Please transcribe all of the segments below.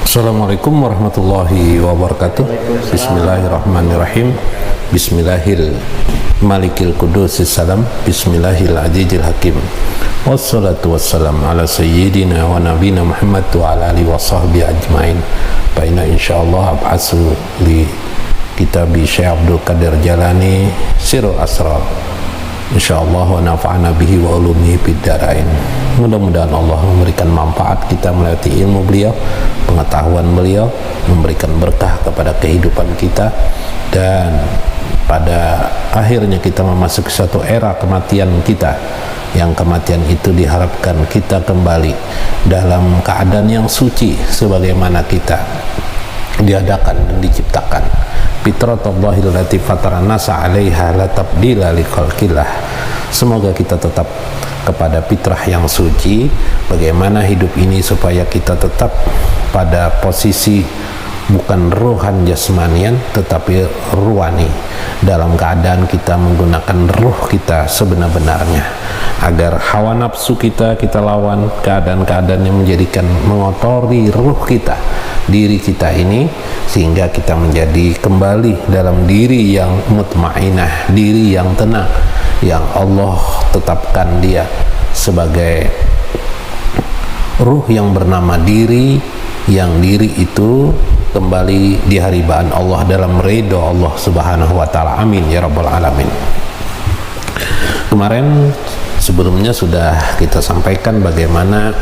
Assalamualaikum warahmatullahi wabarakatuh. Bismillahirrahmanirrahim. Bismillahil malikil kudusis salam. Bismillahil azizil hakim. Wassalatu wassalam ala sayyidina wa nabina Muhammad wa ala alihi wa sahbihi ajmain. Fa inna insyaallah ab'asu li kitabi Syekh Abdul Qadir Jalani Sirrul Asrar. InsyaAllah wa nafa'ana bihi wa ulumihi biddarain. Mudah-mudahan Allah memberikan manfaat kita melewati ilmu beliau, pengetahuan beliau, memberikan berkah kepada kehidupan kita, dan pada akhirnya kita memasuki suatu era kematian kita, yang kematian itu diharapkan kita kembali dalam keadaan yang suci sebagaimana kita diadakan dan diciptakan. Fitratullahil lati fatara nasa 'alaiha la tabdila li khalqillah. Semoga kita tetap kepada fitrah yang suci, bagaimana hidup ini supaya kita tetap pada posisi bukan ruhan jasmanian tetapi ruhani, dalam keadaan kita menggunakan ruh kita sebenar-benarnya, agar hawa nafsu kita lawan keadaan-keadaan yang menjadikan mengotori ruh kita, diri kita ini, sehingga kita menjadi kembali dalam diri yang mutmainah, diri yang tenang, yang Allah tetapkan dia sebagai ruh yang bernama diri, yang diri itu kembali di haribaan Allah dalam ridho Allah subhanahu wa ta'ala. Amin ya rabbal alamin. Kemarin sebelumnya sudah kita sampaikan bagaimana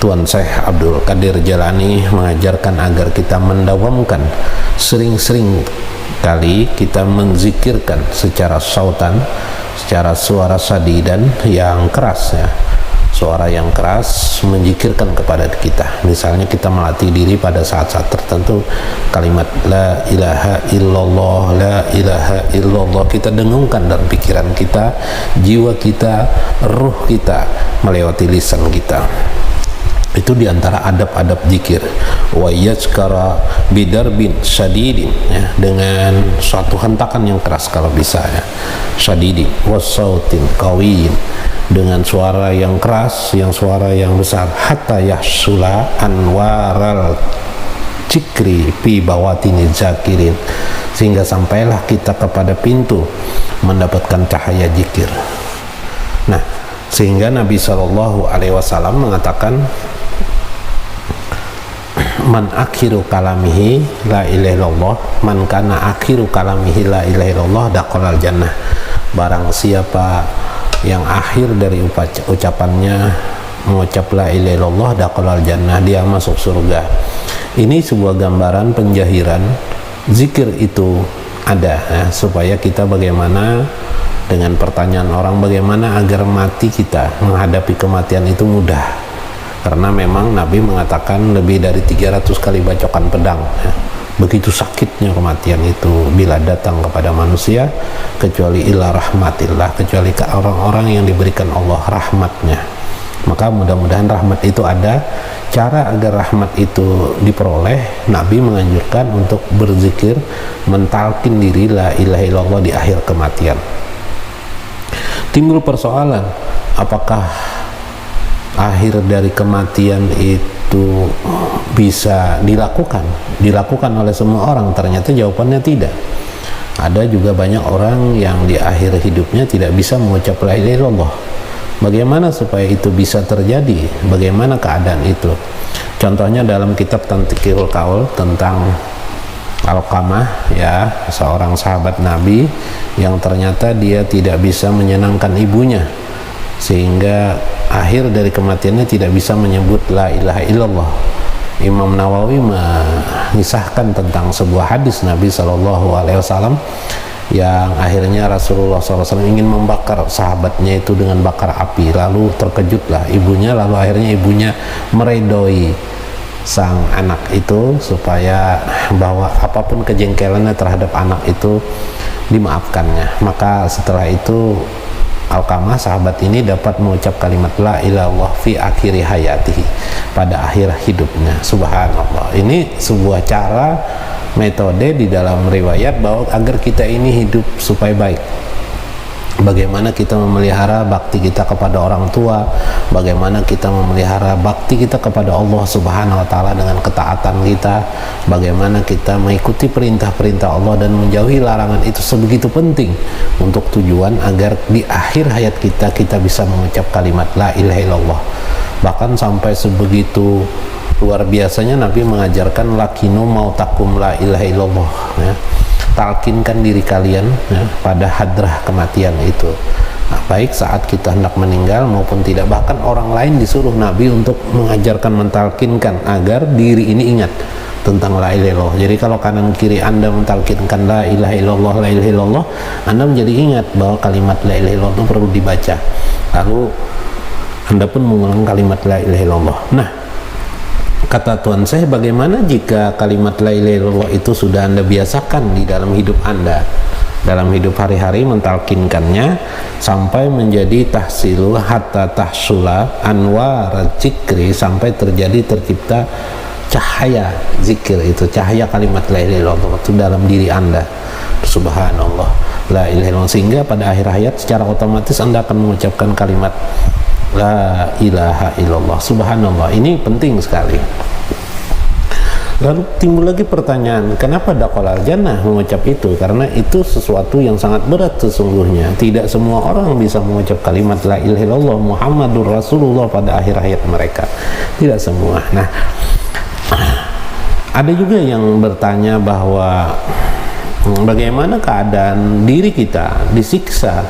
Tuan Syekh Abdul Qadir Jalani mengajarkan agar kita mendawamkan sering-sering kali kita menzikirkan secara sautan, secara suara sadidan yang keras, ya, suara yang keras menzikirkan kepada kita. Misalnya kita melatih diri pada saat-saat tertentu, kalimat la ilaha illallah, la ilaha illallah kita dengungkan dalam pikiran kita, jiwa kita, ruh kita melewati lisan kita. Itu diantara adab-adab zikir. Wa yazkara bidarbin syadidin, ya, dengan suatu hentakan yang keras kalau bisa, ya, syadidin wasautin qawiyin, dengan suara yang keras, yang suara yang besar, hatta yahsula anwaral cikri fi bawatini zakirin, sehingga sampailah kita kepada pintu mendapatkan cahaya zikir. Nah, sehingga Nabi SAW mengatakan, man akhiru kalamihi la ilaha illallah, man kana akhiru kalamihi la ilaha illallah daqalal jannah. Barang siapa yang akhir dari ucapannya mengucap la ilaha illallah daqalal jannah, dia masuk surga. Ini sebuah gambaran penjahiran zikir itu ada, ya, supaya kita bagaimana dengan pertanyaan orang bagaimana agar mati kita menghadapi kematian itu mudah. Karena memang Nabi mengatakan lebih dari 300 kali bacokan pedang, ya. Begitu sakitnya kematian itu bila datang kepada manusia, kecuali ila rahmatillah, kecuali ke orang-orang yang diberikan Allah rahmatnya. Maka mudah-mudahan rahmat itu ada. Cara agar rahmat itu diperoleh, Nabi menganjurkan untuk berzikir, mentalkin diri la ilaha illallah di akhir kematian. Timbul persoalan, apakah akhir dari kematian itu bisa dilakukan oleh semua orang? Ternyata jawabannya tidak. Ada juga banyak orang yang di akhir hidupnya tidak bisa mengucap la ilaha illallah. Bagaimana supaya itu bisa terjadi? Bagaimana keadaan itu? Contohnya dalam kitab Tantiqul Qaul tentang Alqamah, ya, seorang sahabat Nabi yang ternyata dia tidak bisa menyenangkan ibunya, sehingga akhir dari kematiannya tidak bisa menyebut la ilaha illallah. Imam Nawawi mengisahkan tentang sebuah hadis Nabi SAW yang akhirnya Rasulullah SAW ingin membakar sahabatnya itu dengan bakar api, lalu terkejutlah ibunya, lalu akhirnya ibunya meredoi sang anak itu supaya bahwa apapun kejengkelannya terhadap anak itu dimaafkannya. Maka setelah itu Alqamah sahabat ini dapat mengucap kalimat la ilallah fi akhiri hayatihi, pada akhir hidupnya. Subhanallah. Ini sebuah cara, metode di dalam riwayat bahwa agar kita ini hidup supaya baik, bagaimana kita memelihara bakti kita kepada orang tua, bagaimana kita memelihara bakti kita kepada Allah Subhanahu wa taala dengan ketaatan kita, bagaimana kita mengikuti perintah-perintah Allah dan menjauhi larangan, itu sebegitu penting untuk tujuan agar di akhir hayat kita bisa mengucap kalimat la ilaha illallah. Bahkan sampai sebegitu luar biasanya Nabi mengajarkan lakinu mautakum la ilaha illallah, ya. Talkinkan diri kalian, ya, pada hadrah kematian itu, nah, baik saat kita hendak meninggal maupun tidak. Bahkan orang lain disuruh Nabi untuk mengajarkan, mentalkinkan agar diri ini ingat tentang la ilaha illallah. Jadi kalau kanan kiri Anda mentalkinkan la ilaha illallah, la ilaha illallah, Anda menjadi ingat bahwa kalimat la ilaha illallah itu perlu dibaca, lalu Anda pun mengulang kalimat la ilaha illallah. Nah, kata Tuhan saya, bagaimana jika kalimat la ilaha illallah itu sudah Anda biasakan di dalam hidup Anda, dalam hidup hari-hari mentalkinkannya sampai menjadi tahsilul hatta tahsula anwar zikri, sampai tercipta cahaya zikir itu, cahaya kalimat la ilaha illallah itu dalam diri Anda. Subhanallah, la ilaha illallah, sehingga pada akhir hayat secara otomatis Anda akan mengucapkan kalimat la ilaha illallah. Subhanallah, ini penting sekali. Lalu timbul lagi pertanyaan, kenapa dakhalal jannah mengucap itu? Karena itu sesuatu yang sangat berat sesungguhnya. Tidak semua orang bisa mengucap kalimat la ilaha illallah Muhammadur Rasulullah pada akhir hayat mereka. Tidak semua. Nah, ada juga yang bertanya bahwa bagaimana keadaan diri kita disiksa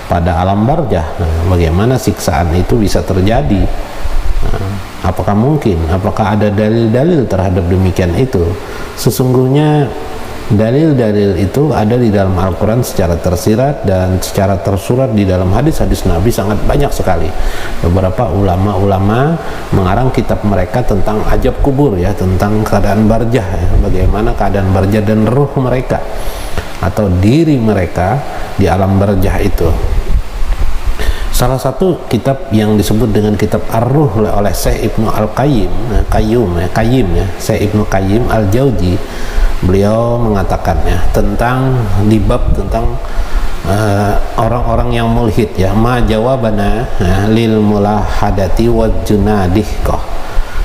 pada alam barzah. Nah, bagaimana siksaan itu bisa terjadi? Nah, apakah mungkin? Apakah ada dalil-dalil terhadap demikian itu? Sesungguhnya dalil-dalil itu ada di dalam Al-Quran secara tersirat dan secara tersurat di dalam hadis-hadis Nabi sangat banyak sekali. Beberapa ulama-ulama mengarang kitab mereka tentang ajab kubur, ya, tentang keadaan barzah, ya, bagaimana keadaan barzah dan ruh mereka atau diri mereka di alam barzah itu. Salah satu kitab yang disebut dengan kitab Ar-Ruh oleh Syekh Ibnu Al-Qayyim, Syekh Ibnu Qayyim Al-Jauzi, beliau mengatakannya tentang tentang orang-orang yang mulhid, ya, ma jawabana lil mulahadati wa junadihqah,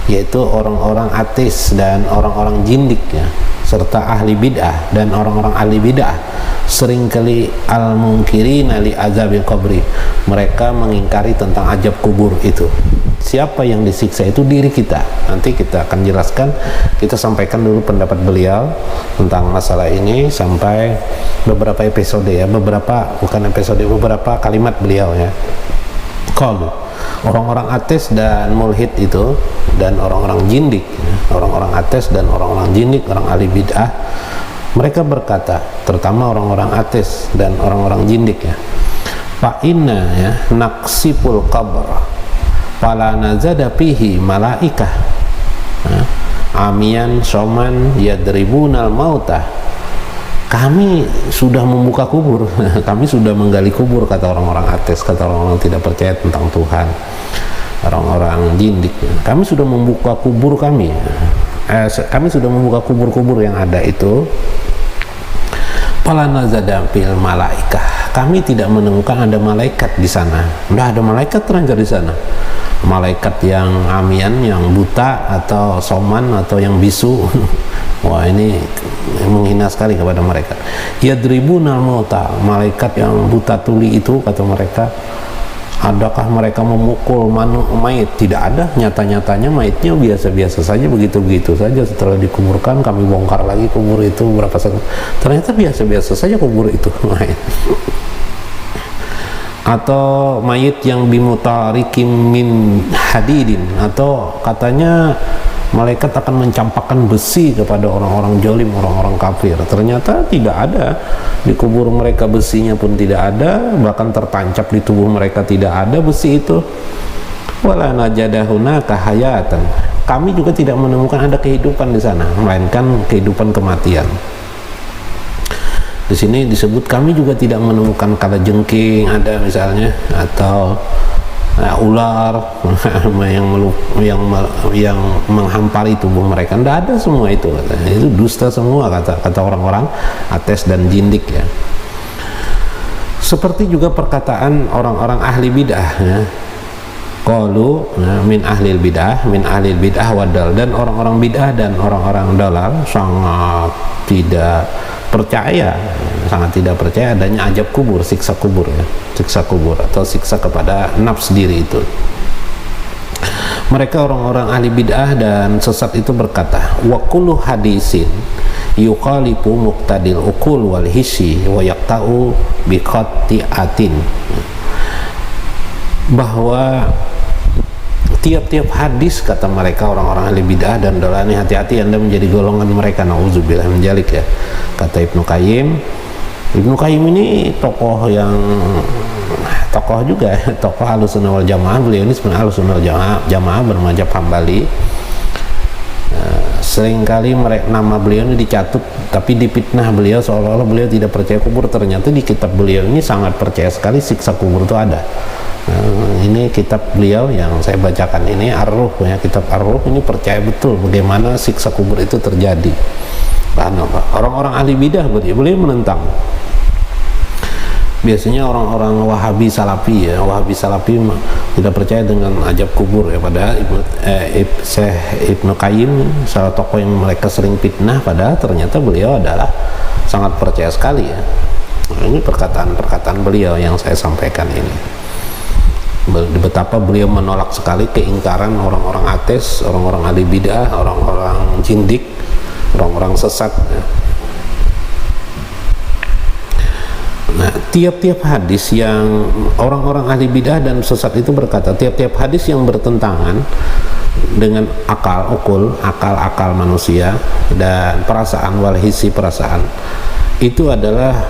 yaitu orang-orang ateis dan orang-orang jindik, ya, serta ahli bid'ah dan orang-orang ahli bid'ah, seringkali al-munkirina li azabil qabri, mereka mengingkari tentang azab kubur itu. Siapa yang disiksa itu? Diri kita. Nanti kita akan jelaskan, kita sampaikan dulu pendapat beliau tentang masalah ini sampai beberapa episode, ya, beberapa kalimat beliau, ya. Qalu, orang-orang ateis dan mulhid itu dan orang-orang jindik, orang-orang ateis dan orang-orang jindik, orang ahli bid'ah, mereka berkata, terutama orang-orang ateis dan orang-orang jindik, ya, fa inna, ya, naqsipul qabr fala nazada fihi malaikah, amian soman yadribunal mautah, kami sudah membuka kubur kami sudah menggali kubur, kata orang-orang ateis, kata orang-orang tidak percaya tentang Tuhan, orang-orang jindik, kami sudah membuka kubur kami sudah membuka kubur-kubur yang ada itu. Fala nazada fil malaikah, kami tidak menemukan ada malaikat di sana. Udah ada malaikat terlanjur di sana. Malaikat yang amian, yang buta atau soman atau yang bisu. Wah, ini menghina sekali kepada mereka. Yadribunal mauta, malaikat yang buta tuli itu, kata mereka, adakah mereka memukul mayit? Tidak ada, nyata-nyatanya mayitnya biasa-biasa saja, begitu-begitu saja. Setelah dikuburkan, kami bongkar lagi kubur itu berapa saat, ternyata biasa-biasa saja kubur itu mayit. Atau mayit yang bimutarikim min hadidin, atau katanya malaikat akan mencampakkan besi kepada orang-orang jolim, orang-orang kafir. Ternyata tidak ada, di kubur mereka besinya pun tidak ada, bahkan tertancap di tubuh mereka tidak ada besi itu. Wala najadahuna kahayatan, kami juga tidak menemukan ada kehidupan di sana, melainkan kehidupan kematian. Di sini disebut kami juga tidak menemukan kalajengking ada misalnya, atau ular yang menghampari tubuh mereka. Tidak ada semua itu, itu dusta semua, kata orang-orang ateis dan jindik, ya. Seperti juga perkataan orang-orang ahli bid'ah ya. Qalu min ahlil bid'ah wadal, dan orang-orang bid'ah dan orang-orang dalal sangat tidak percaya adanya azab kubur, siksa kubur ya, siksa kubur atau siksa kepada nafs diri itu. Mereka orang-orang ahli bid'ah dan sesat itu berkata, wa kullu hadisin yuqalibu muqtadil uqul wal hissi wa yaqta'u bi qati'atin, bahwa tiap-tiap hadis, kata mereka orang-orang ahli bid'ah dan dolani, hati-hati Anda menjadi golongan mereka, nauzubillah min dzalik ya. Kata Ibnu Qayyim ini tokoh juga, tokoh Ahlussunnah wal Jamaah. Beliau ini sebenarnya Ahlussunnah wal Jamaah bermadzhab Hambali. Seringkali nama beliau ini dicatut, tapi dipitnah beliau seolah-olah beliau tidak percaya kubur. Ternyata di kitab beliau ini sangat percaya sekali siksa kubur itu ada. Ini kitab beliau yang saya bacakan ini, Ar-Ruh ya, kitab Ar-Ruh ini percaya betul bagaimana siksa kubur itu terjadi. Orang-orang ahli bidah beliau menentang. Biasanya orang-orang Wahabi Salafi ya, Wahabi Salafi tidak percaya dengan azab kubur ya, padahal Ibnu Qayyim salah tokoh yang mereka sering fitnah, padahal ternyata beliau adalah sangat percaya sekali ya. Ini perkataan beliau yang saya sampaikan ini. Betapa beliau menolak sekali keingkaran orang-orang ateis, orang-orang ahli bid'ah, orang-orang jindik, orang-orang sesat ya. Nah, tiap-tiap hadis yang orang-orang ahli bid'ah dan sesat itu berkata, tiap-tiap hadis yang bertentangan dengan akal manusia dan perasaan, walhisi perasaan, itu adalah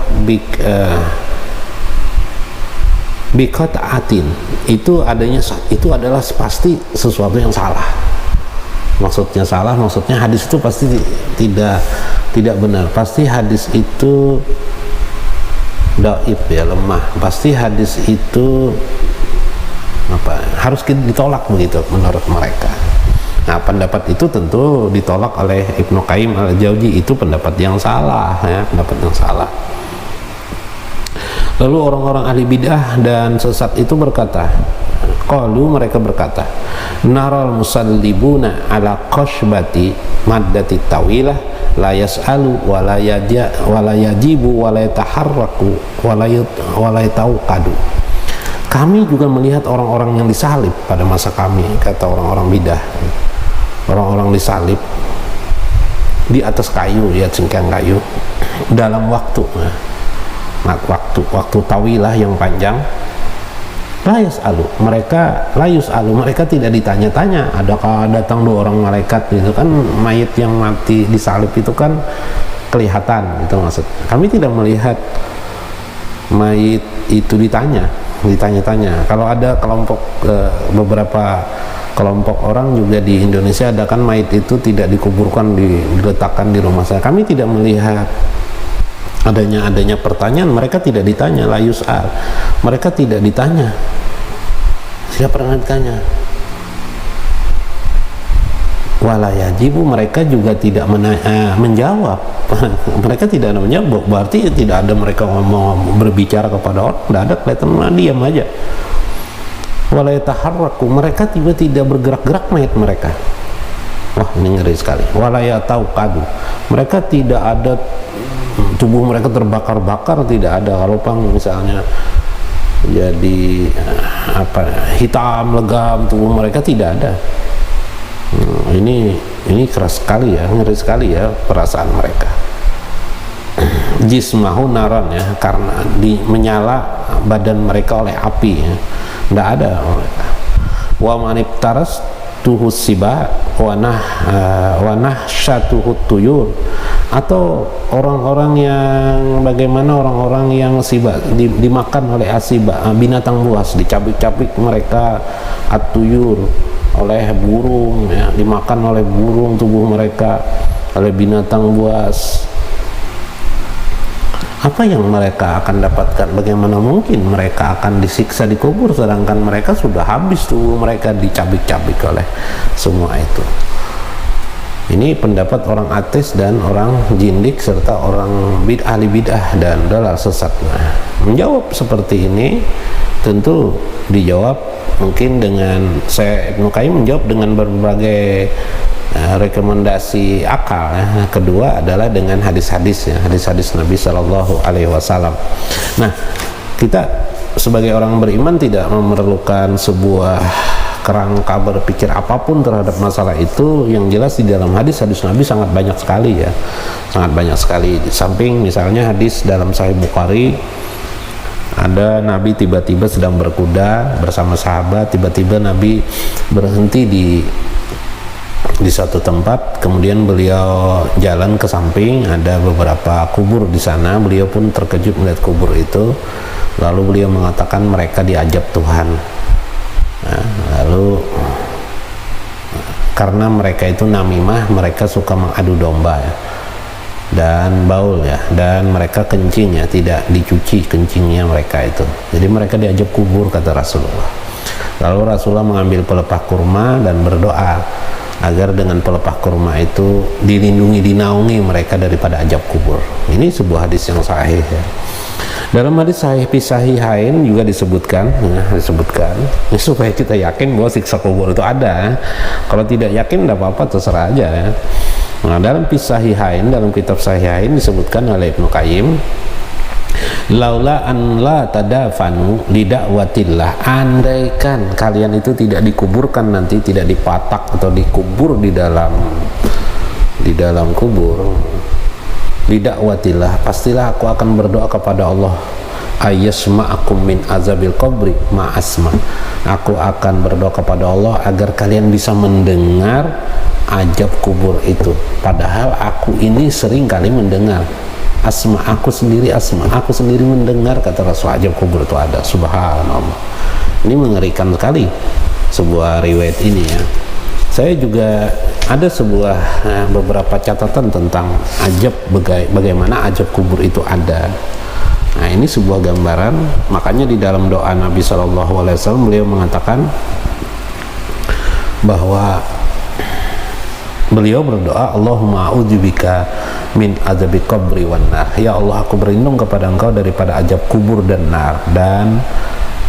bikotaatin, itu adalah pasti sesuatu yang salah. Maksudnya hadis itu pasti tidak benar, pasti hadis itu dhaif ya, lemah, pasti hadis itu harus ditolak begitu menurut mereka. Nah, pendapat itu tentu ditolak oleh Ibnu Qayyim al-Jauzi, itu pendapat yang salah ya, pendapat yang salah. Lalu orang-orang ahli bid'ah dan sesat itu berkata, mereka berkata, naral musallibuna ala qashbati maddati tawilah la yas'alu wa la yajibu wa la yataharraku wa la yatawqadu. Kami juga melihat orang-orang yang disalib pada masa kami, kata orang-orang bidah. Orang-orang disalib di atas kayu, di atas cengkang kayu dalam waktu tawilah yang panjang. Layus alu, mereka tidak ditanya-tanya. Adakah datang 2 orang malaikat gitu kan, mayit yang mati disalib itu kan kelihatan, itu maksud. Kami tidak melihat mayit itu ditanya-tanya. Kalau ada beberapa kelompok orang juga di Indonesia, ada kan mayit itu tidak dikuburkan, diletakkan di rumah saya. Kami tidak melihat adanya pertanyaan, mereka tidak ditanya, la yus'al, mereka tidak ditanya, tidak pernah ditanya. Wala yajibu, mereka juga tidak menjawab. Mereka tidak menjawab, berarti tidak ada mereka mau berbicara kepada orang, tidak ada, kelihatan diam aja. Wala yataharraku, mereka juga tidak bergerak-gerak mayat mereka. Wah, ini ngeri sekali. Wala yatawqadu, mereka tidak ada tubuh mereka terbakar-bakar, tidak ada. Kalau misalnya jadi hitam legam tubuh mereka, tidak ada. Ini keras sekali ya, ngeri sekali ya perasaan mereka. Jismahu naran ya, karena menyala badan mereka oleh api ya. Tidak ada mereka. Wa manibtaras tuhus siba wanah syatuhut tuyur, atau orang-orang yang bagaimana orang-orang yang siba dimakan oleh asiba, binatang buas, dicabik-cabik mereka atuyur oleh burung ya, dimakan oleh burung tubuh mereka, oleh binatang buas. Apa yang mereka akan dapatkan? Bagaimana mungkin mereka akan disiksa di kubur sedangkan mereka sudah habis tubuh mereka dicabik-cabik oleh semua itu. Ini pendapat orang ateis dan orang jindik serta orang ahli bid'ah dan dalal sesat. Nah, menjawab seperti ini tentu dijawab mungkin dengan Ibnu Qayyim menjawab dengan berbagai rekomendasi akal ya. Kedua adalah dengan hadis-hadis ya, hadis-hadis Nabi Shallallahu Alaihi Wasallam. Nah, kita sebagai orang beriman tidak memerlukan sebuah kerangka berpikir apapun terhadap masalah itu. Yang jelas di dalam hadis-hadis Nabi sangat banyak sekali ya, sangat banyak sekali. Di samping misalnya hadis dalam Sahih Bukhari, ada Nabi tiba-tiba sedang berkuda bersama sahabat, tiba-tiba Nabi berhenti di satu tempat, kemudian beliau jalan ke samping, ada beberapa kubur di sana. Beliau pun terkejut melihat kubur itu, lalu beliau mengatakan mereka diajab Tuhan. Nah, lalu karena mereka itu namimah, mereka suka mengadu domba ya, dan baul ya, dan mereka kencing ya, tidak dicuci kencingnya mereka itu. Jadi mereka diajab kubur, kata Rasulullah. Lalu Rasulullah mengambil pelepah kurma dan berdoa agar dengan pelepah kurma itu dilindungi, dinaungi mereka daripada ajab kubur. Ini sebuah hadis yang sahih ya. Dalam hadis Sahihain juga disebutkan, ya, supaya kita yakin bahwa siksa kubur itu ada. Kalau tidak yakin tidak apa-apa, terserah aja ya. Nah, dalam Sahihain, dalam kitab Sahihain disebutkan oleh Ibnu Qayyim, laula an la tadafanu lidakwatillah, andaikan kalian itu tidak dikuburkan nanti, tidak dipatak atau dikubur di dalam kubur, lidakwatillah, pastilah aku akan berdoa kepada Allah, ayyasma'akum min azabil qabri ma'asma, aku akan berdoa kepada Allah agar kalian bisa mendengar ajab kubur itu, padahal aku ini sering kali mendengar. Aku sendiri mendengar, kata Rasul, ajab kubur itu ada. Subhanallah, ini mengerikan sekali sebuah riwayat ini ya. Saya juga ada beberapa catatan tentang ajab, bagaimana ajab kubur itu ada. Nah, ini sebuah gambaran. Makanya di dalam doa Nabi SAW beliau mengatakan bahwa beliau berdoa, Allahumma a'udzubika min azabi qabri wan nar. Ya Allah, aku berlindung kepada Engkau daripada ajab kubur dan nar, dan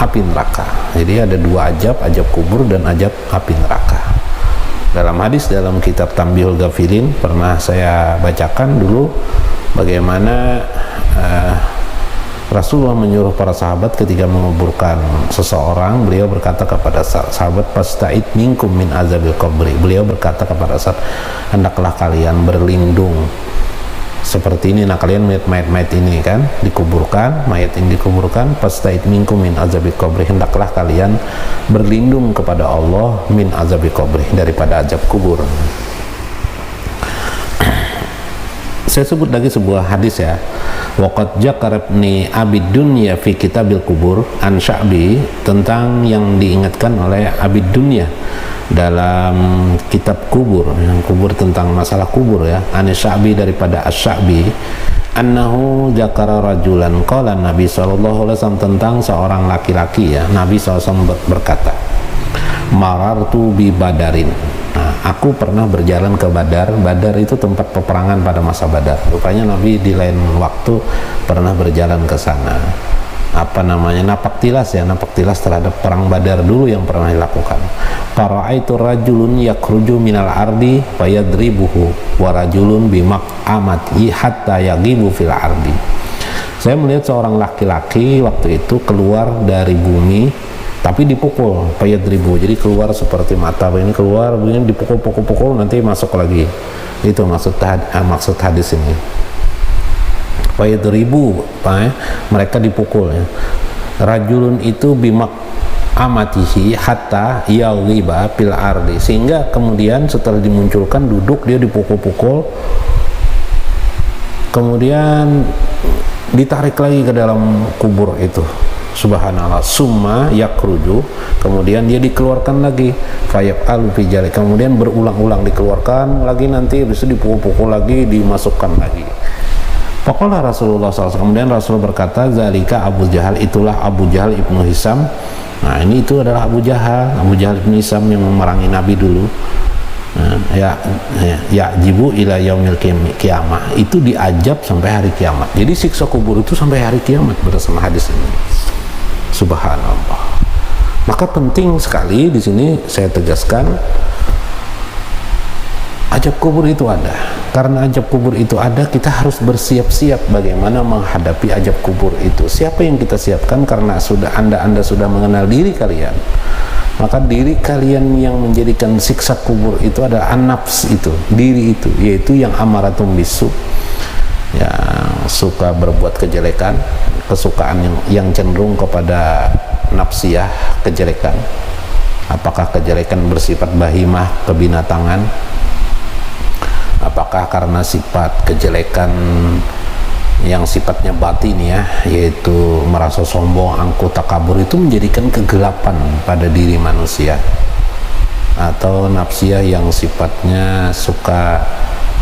api neraka. Jadi ada dua ajab kubur dan ajab api neraka. Dalam hadis dalam kitab Tambihul Ghafilin pernah saya bacakan dulu bagaimana Rasulullah menyuruh para sahabat ketika menguburkan seseorang, beliau berkata kepada sahabat, fasta'id minkum min azabil qabri. Beliau berkata kepada sahabat, hendaklah kalian berlindung seperti ini. Nah, kalian melihat mayat-mayat ini kan dikuburkan, mayat ini dikuburkan, fasta'id minkum min azabil qabri, hendaklah kalian berlindung kepada Allah min azabil qabri, daripada azab kubur. Saya sebut lagi sebuah hadis ya. Waqad jakarabni abid dunya fi kitabil kubur an Sya'bi, tentang yang diingatkan oleh Abid Dunya dalam kitab kubur, yang kubur tentang masalah kubur ya, an Sya'bi, daripada Asy-Sya'bi, annahu zakara rajulan, qala Nabi SAW, tentang seorang laki-laki ya. Nabi SAW berkata, marartu bi Badarin. Nah, aku pernah berjalan ke Badar. Badar itu tempat peperangan pada masa Badar. Rupanya Nabi di lain waktu pernah berjalan ke sana. Apa namanya? Napak tilas ya, napak tilas terhadap perang Badar dulu yang pernah dilakukan. Fara'aitu rajulun yakhruju minal ardi fayadribuhu wa rajulun bimaq'amati hatta yagibu fil ardi. Saya melihat seorang laki-laki waktu itu keluar dari bumi tapi dipukul, fayadribu, jadi keluar seperti mata ini, keluar begini, dipukul nanti masuk lagi. Itu maksud hadis ini. Fayadribu, mereka dipukul ya. Rajulun itu bimak amatihi hatta yaghiba fil ardi, sehingga kemudian setelah dimunculkan duduk, dia dipukul-pukul, kemudian ditarik lagi ke dalam kubur itu. Subhanallah, summa yakruju, kemudian dia dikeluarkan lagi, fayaqalu fi jali, kemudian berulang-ulang dikeluarkan lagi, nanti habis itu dipukul-pukul lagi, dimasukkan lagi. Pokoknya Rasulullah SAW, kemudian Rasul berkata, zalika Abu Jahal, itulah Abu Jahal ibnu Hisam. Nah, ini itu adalah Abu Jahal ibnu Hisam yang memerangi Nabi dulu. ya jibu ila yaumil kiamah, itu diajab sampai hari kiamat. Jadi siksa kubur itu sampai hari kiamat berdasarkan hadis ini. Subhanallah. Maka penting sekali di sini saya tegaskan, ajab kubur itu ada. Karena ajab kubur itu ada, kita harus bersiap-siap bagaimana menghadapi ajab kubur itu. Siapa yang kita siapkan? Karena anda sudah mengenal diri kalian, maka diri kalian yang menjadikan siksa kubur itu adalah nafs itu, diri itu, yaitu yang amaratum bisu, yang suka berbuat kejelekan, kesukaan yang cenderung kepada nafsiyah, kejelekan. Apakah kejelekan bersifat bahimah, kebinatangan? Apakah karena sifat kejelekan yang sifatnya batin ya, yaitu merasa sombong, angkuh, takabur, itu menjadikan kegelapan pada diri manusia? Atau nafsiyah yang sifatnya suka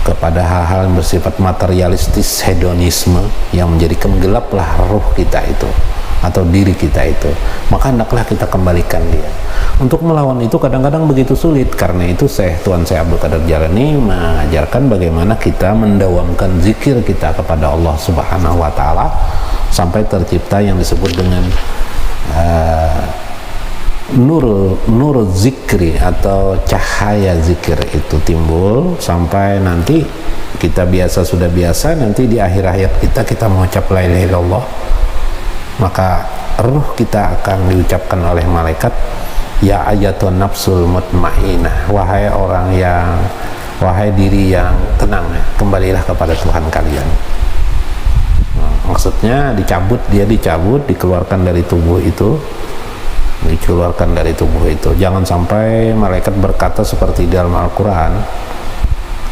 kepada hal-hal yang bersifat materialistis, hedonisme, yang menjadikan gelaplah ruh kita itu atau diri kita itu? Maka hendaklah kita kembalikan dia. Untuk melawan itu kadang-kadang begitu sulit. Karena itu Tuan Syekh Abdul Qadir Jailani mengajarkan bagaimana kita mendawamkan zikir kita kepada Allah Subhanahu wa Ta'ala sampai tercipta yang disebut dengan nur zikri atau cahaya zikir itu timbul, sampai nanti kita sudah biasa, nanti di akhir hayat kita mengucap la ilaha illallah, maka ruh kita akan diucapkan oleh malaikat, ya ayatun nafsul mutmainnah, wahai diri yang tenang, kembalilah kepada Tuhan kalian. Maksudnya dicabut, dikeluarkan dari tubuh itu, jangan sampai malaikat berkata seperti dalam Al-Quran,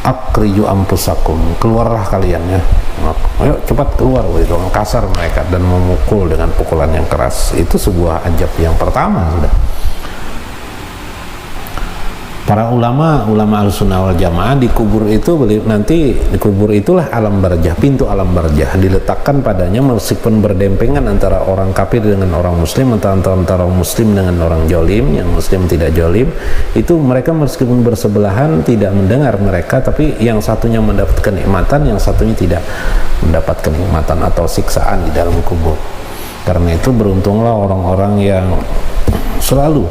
akriju ampusakum, keluarlah kalian ya, ayo cepat keluar, begitu kasar mereka dan memukul dengan pukulan yang keras. Itu sebuah ajab yang pertama sudah. Para ulama Ahlussunnah wal Jamaah di kubur itu, nanti di kubur itulah alam barzah, pintu alam barzah diletakkan padanya, meskipun berdempengan antara orang kafir dengan orang muslim, antara orang muslim dengan orang jolim, yang muslim tidak jolim, itu mereka meskipun bersebelahan tidak mendengar mereka, tapi yang satunya mendapat kenikmatan, yang satunya tidak mendapat kenikmatan atau siksaan di dalam kubur. Karena itu beruntunglah orang-orang yang selalu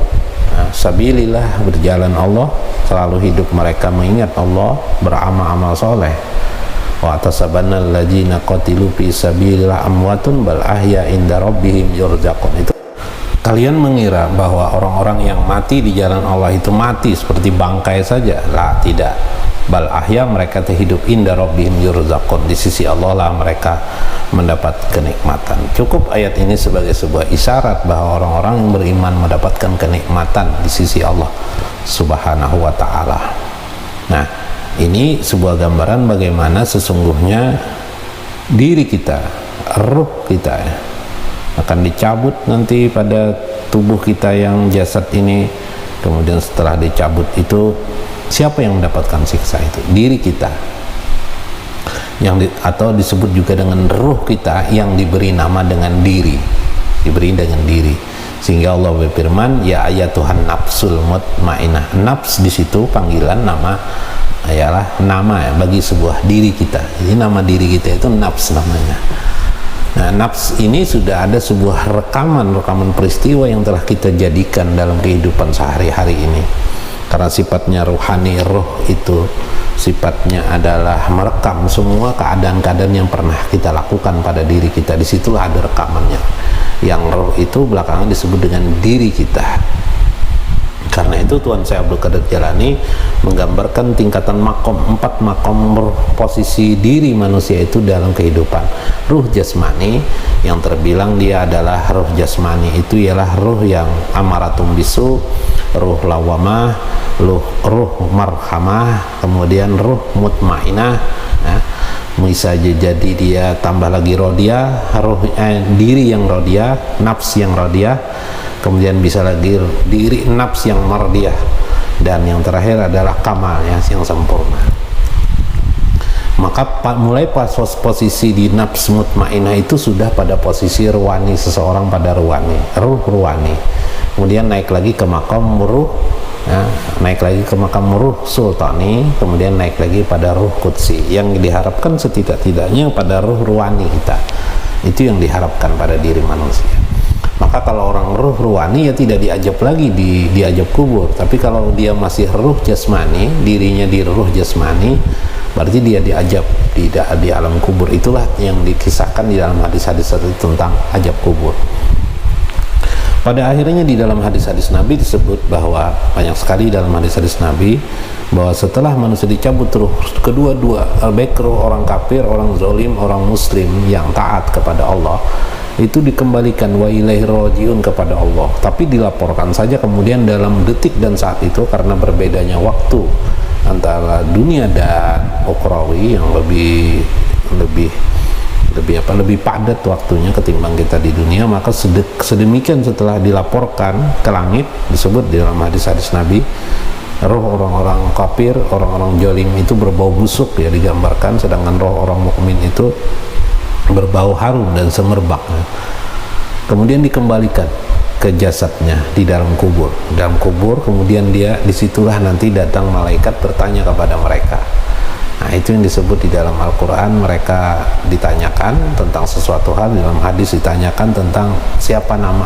sabilillah, berjalan Allah, selalu hidup mereka mengingat Allah, beramal-amal soleh. Wa tasabanna alladzina qatilu fi sabilillah amwatun bal ahya inda rabbihim yurzaqun. Itu kalian mengira bahwa orang-orang yang mati di jalan Allah itu mati seperti bangkai saja? Lah, tidak. Bal ahya, mereka hidup inda rabbihim yurzaqun, di sisi Allah lah mereka mendapat kenikmatan. Cukup ayat ini sebagai sebuah isyarat bahwa orang-orang yang beriman mendapatkan kenikmatan di sisi Allah Subhanahu wa Ta'ala. Nah, ini sebuah gambaran bagaimana sesungguhnya diri kita, ruh kita akan dicabut nanti pada tubuh kita yang jasad ini. Kemudian setelah dicabut itu, siapa yang mendapatkan siksa itu? Diri kita, atau disebut juga dengan ruh kita yang diberi nama dengan diri, sehingga Allah berfirman, ya ayatuhan nafsul mutmainnah. Nafs di situ panggilan nama, ialah nama bagi sebuah diri kita. Jadi nama diri kita itu nafs namanya. Nah, nafs ini sudah ada sebuah rekaman peristiwa yang telah kita jadikan dalam kehidupan sehari-hari ini. Karena sifatnya ruhani, ruh itu sifatnya adalah merekam semua keadaan-keadaan yang pernah kita lakukan pada diri kita. Disitulah ada rekamannya. Yang ruh itu belakangan disebut dengan diri kita. Karena itu Tuan Syekh Abdul Qadir Jailani menggambarkan tingkatan makom, 4 makom posisi diri manusia itu dalam kehidupan. Ruh jasmani yang terbilang dia adalah ruh jasmani itu ialah ruh yang amaratum bisu, ruh lawamah, ruh marhamah, kemudian ruh mutmainah. Bisa jadi dia tambah lagi rodia, diri yang rodia, nafs yang rodia, kemudian bisa lagi diri nafs yang mardiyah, dan yang terakhir adalah kamal yang sempurna. Maka mulai pas posisi di nafs mutmainah itu sudah pada posisi ruwani, seseorang pada ruwani, ruh ruwani. Kemudian naik lagi ke makom ruh ya, naik lagi ke makam ruh sultani, kemudian naik lagi pada ruh qudsi. Yang diharapkan setidak-tidaknya pada ruh ruhani kita, itu yang diharapkan pada diri manusia. Maka kalau orang ruh ruhani ya tidak diajab lagi diajab kubur. Tapi kalau dia masih ruh jasmani, dirinya di ruh jasmani, berarti dia diajab di alam kubur. Itulah yang dikisahkan di dalam hadis-hadis tentang ajab kubur. Pada akhirnya di dalam hadis-hadis Nabi disebut bahwa banyak sekali dalam hadis-hadis Nabi bahwa setelah manusia dicabut ruh kedua-dua, baik ruh orang kafir, orang zalim, orang muslim yang taat kepada Allah, itu dikembalikan wa ilaihi rajiun kepada Allah. Tapi dilaporkan saja kemudian dalam detik dan saat itu, karena berbedanya waktu antara dunia dan ukhrawi yang lebih padat waktunya ketimbang kita di dunia, maka sedemikian setelah dilaporkan ke langit, disebut di dalam hadis-hadis Nabi, roh orang-orang kafir, orang-orang zalim itu berbau busuk ya digambarkan, sedangkan roh orang mukmin itu berbau harum dan semerbak. Kemudian dikembalikan ke jasadnya di dalam kubur. Dalam kubur kemudian dia disitulah nanti datang malaikat bertanya kepada mereka. Nah, itu yang disebut di dalam Al-Quran, mereka ditanyakan tentang sesuatu hal, dalam hadis ditanyakan tentang siapa nama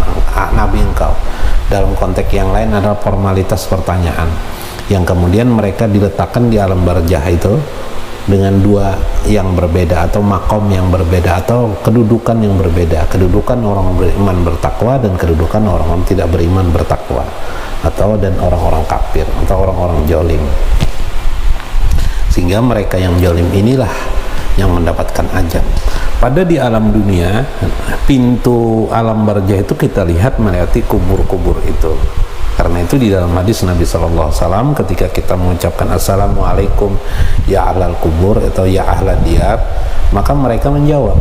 Nabi engkau. Dalam konteks yang lain adalah formalitas pertanyaan, yang kemudian mereka diletakkan di alam barzah itu dengan dua yang berbeda, atau makom yang berbeda, atau kedudukan yang berbeda. Kedudukan orang beriman bertakwa dan kedudukan orang tidak beriman bertakwa, atau dan orang-orang kafir atau orang-orang zalim. Sehingga mereka yang zalim inilah yang mendapatkan ajab. Pada di alam dunia, pintu alam barzah itu kita lihat melewati kubur-kubur itu. Karena itu di dalam hadis Nabi SAW, ketika kita mengucapkan assalamualaikum ya ahlal kubur atau ya ahlal diyar, maka mereka menjawab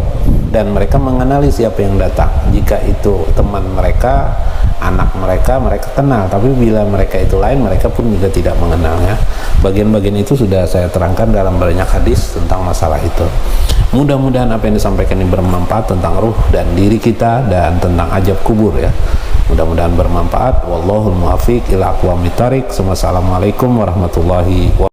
dan mereka mengenali siapa yang datang. Jika itu teman mereka, anak mereka, mereka kenal. Tapi bila mereka itu lain, mereka pun juga tidak mengenalnya. Bagian-bagian itu sudah saya terangkan dalam banyak hadis tentang masalah itu. Mudah-mudahan apa yang disampaikan ini bermanfaat tentang ruh dan diri kita dan tentang ajab kubur ya. Mudah-mudahan bermanfaat. Wallahul muwaffiq ila aqwamit thariq. Wassalamualaikum warahmatullahi wabarakatuh.